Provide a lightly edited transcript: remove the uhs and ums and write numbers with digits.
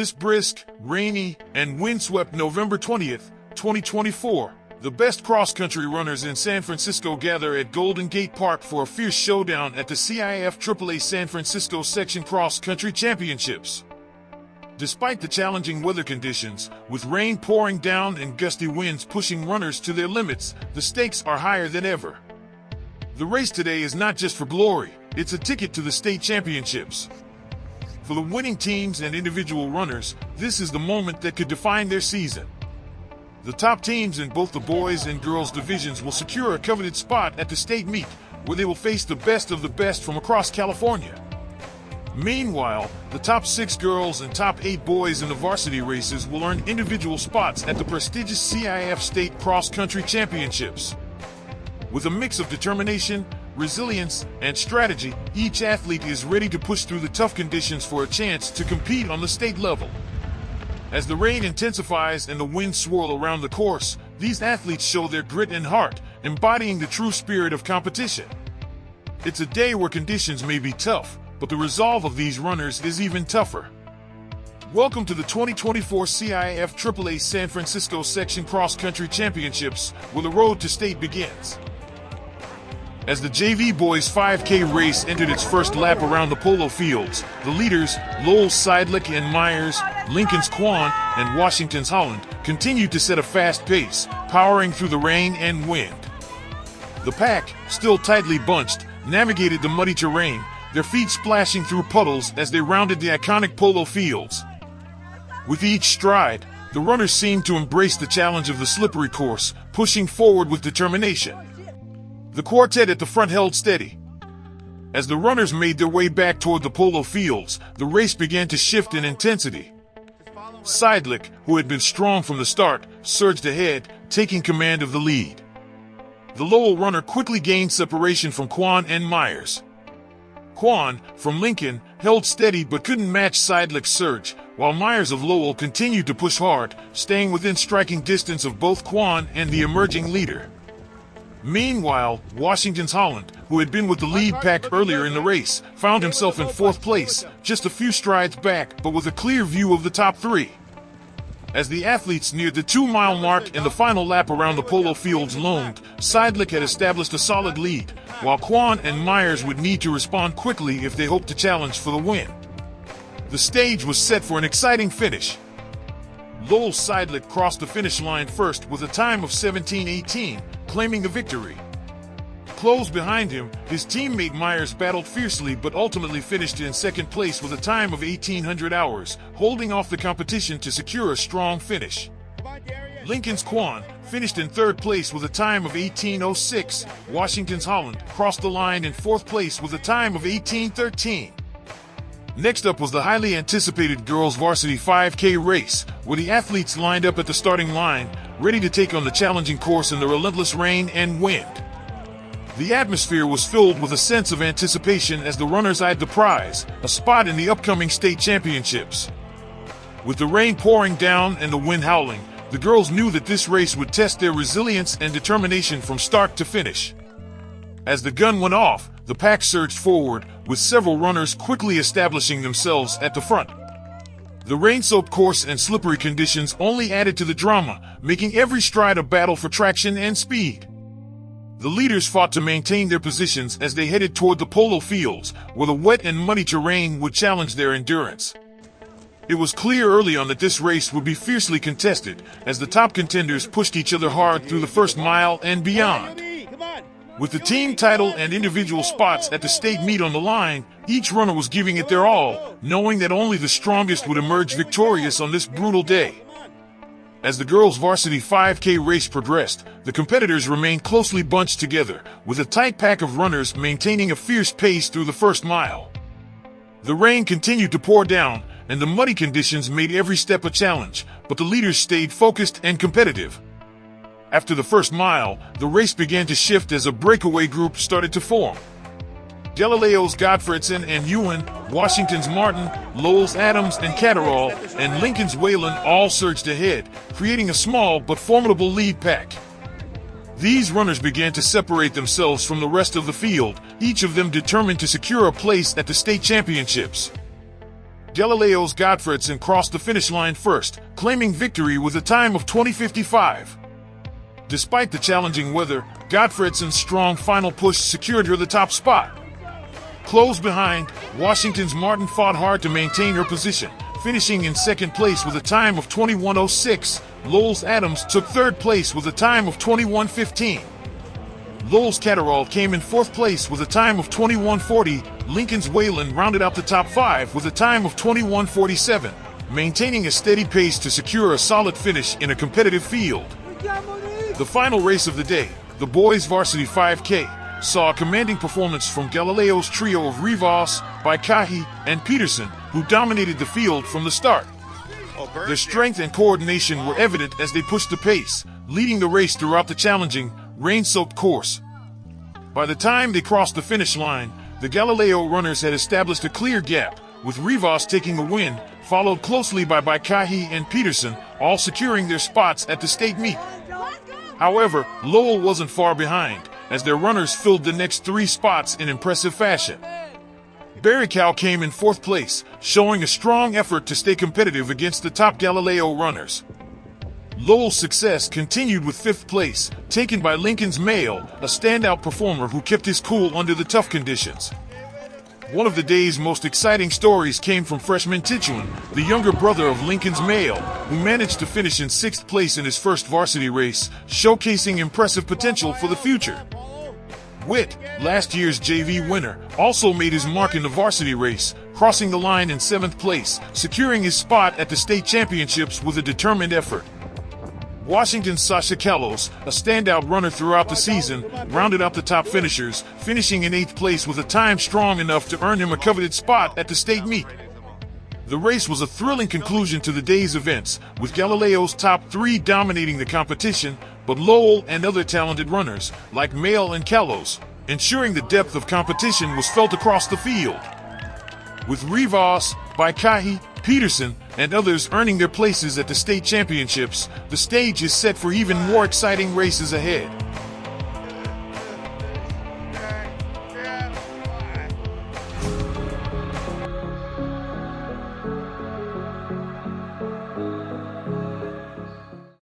this brisk, rainy, and windswept November 20th, 2024, the best cross-country runners in San Francisco gather at Golden Gate Park for a fierce showdown at the CIF AAA San Francisco Section Cross Country Championships. Despite the challenging weather conditions, with rain pouring down and gusty winds pushing runners to their limits, the stakes are higher than ever. The race today is not just for glory, it's a ticket to the state championships. For the winning teams and individual runners, this is the moment that could define their season. The top teams in both the boys and girls divisions will secure a coveted spot at the state meet, where they will face the best of the best from across California. Meanwhile, the top 6 girls and top 8 boys in the varsity races will earn individual spots at the prestigious CIF State Cross Country Championships. With a mix of determination, resilience, and strategy, each athlete is ready to push through the tough conditions for a chance to compete on the state level. As the rain intensifies and the winds swirl around the course, these athletes show their grit and heart, embodying the true spirit of competition. It's a day where conditions may be tough, but the resolve of these runners is even tougher. Welcome to the 2024 CIF AAA San Francisco Section Cross Country Championships, where the road to state begins. As the JV Boys 5K race entered its first lap around the polo fields, the leaders, Lowell's Seidlich and Myers, Lincoln's Quan, and Washington's Holland, continued to set a fast pace, powering through the rain and wind. The pack, still tightly bunched, navigated the muddy terrain, their feet splashing through puddles as they rounded the iconic polo fields. With each stride, the runners seemed to embrace the challenge of the slippery course, pushing forward with determination. The quartet at the front held steady. As the runners made their way back toward the polo fields, the race began to shift in intensity. Seidlich, who had been strong from the start, surged ahead, taking command of the lead. The Lowell runner quickly gained separation from Quan and Myers. Quan, from Lincoln, held steady but couldn't match Seidlich's surge, while Myers of Lowell continued to push hard, staying within striking distance of both Quan and the emerging leader. Meanwhile, Washington's Holland, who had been with the lead pack earlier in the race, found himself in 4th place, just a few strides back, but with a clear view of the top 3. As the athletes neared the 2-mile mark and the final lap around the polo fields loomed, Seidlich had established a solid lead, while Quan and Myers would need to respond quickly if they hoped to challenge for the win. The stage was set for an exciting finish. Lowell's Seidlich crossed the finish line first with a time of 17:18, claiming the victory. Close behind him, his teammate Myers battled fiercely but ultimately finished in 2nd place with a time of 1800 hours, holding off the competition to secure a strong finish. Lincoln's Quan finished in 3rd place with a time of 18:06. Washington's Holland crossed the line in 4th place with a time of 18:13. Next up was the highly anticipated girls' varsity 5K race, where the athletes lined up at the starting line, ready to take on the challenging course in the relentless rain and wind. The atmosphere was filled with a sense of anticipation as the runners eyed the prize, a spot in the upcoming state championships. With the rain pouring down and the wind howling, the girls knew that this race would test their resilience and determination from start to finish. As the gun went off, the pack surged forward, with several runners quickly establishing themselves at the front. The rain-soaked course and slippery conditions only added to the drama, making every stride a battle for traction and speed. The leaders fought to maintain their positions as they headed toward the polo fields, where the wet and muddy terrain would challenge their endurance. It was clear early on that this race would be fiercely contested, as the top contenders pushed each other hard through the first mile and beyond. With the team title and individual spots at the state meet on the line, each runner was giving it their all, knowing that only the strongest would emerge victorious on this brutal day. As the girls' varsity 5K race progressed, the competitors remained closely bunched together, with a tight pack of runners maintaining a fierce pace through the first mile. The rain continued to pour down, and the muddy conditions made every step a challenge, but the leaders stayed focused and competitive. After the first mile, the race began to shift as a breakaway group started to form. Galileo's Godfredson and Ewan, Washington's Martin, Lowell's Adams and Catterall, and Lincoln's Whalen all surged ahead, creating a small but formidable lead pack. These runners began to separate themselves from the rest of the field, each of them determined to secure a place at the state championships. Galileo's Gottfredson crossed the finish line first, claiming victory with a time of 20:55. Despite the challenging weather, Gottfredson's strong final push secured her the top spot. Close behind, Washington's Martin fought hard to maintain her position, finishing in second place with a time of 21:06. Lowell's Adams took third place with a time of 21:15. Lowell's Catterall came in fourth place with a time of 21:40. Lincoln's Wayland rounded out the top five with a time of 21:47, maintaining a steady pace to secure a solid finish in a competitive field. The final race of the day, the boys' varsity 5K, saw a commanding performance from Galileo's trio of Rivas, Baikahi, and Peterson, who dominated the field from the start. Their strength and coordination were evident as they pushed the pace, leading the race throughout the challenging, rain-soaked course. By the time they crossed the finish line, the Galileo runners had established a clear gap, with Rivas taking the win, followed closely by Baikahi and Peterson, all securing their spots at the state meet. However, Lowell wasn't far behind, as their runners filled the next three spots in impressive fashion. Barricow came in fourth place, showing a strong effort to stay competitive against the top Galileo runners. Lowell's success continued with fifth place, taken by Lincoln's Mail, a standout performer who kept his cool under the tough conditions. One of the day's most exciting stories came from freshman Tichuan, the younger brother of Lincoln's Mail, who managed to finish in sixth place in his first varsity race, showcasing impressive potential for the future. Witt, last year's JV winner, also made his mark in the varsity race, crossing the line in seventh place, securing his spot at the state championships with a determined effort. Washington's Sasha Kalos, a standout runner throughout the season, rounded out the top finishers, finishing in eighth place with a time strong enough to earn him a coveted spot at the state meet. The race was a thrilling conclusion to the day's events, with Galileo's top three dominating the competition, but Lowell and other talented runners, like Mail and Kalos, ensuring the depth of competition was felt across the field. With Rivas, Baikahi, Peterson, and others earning their places at the state championships, the stage is set for even more exciting races ahead.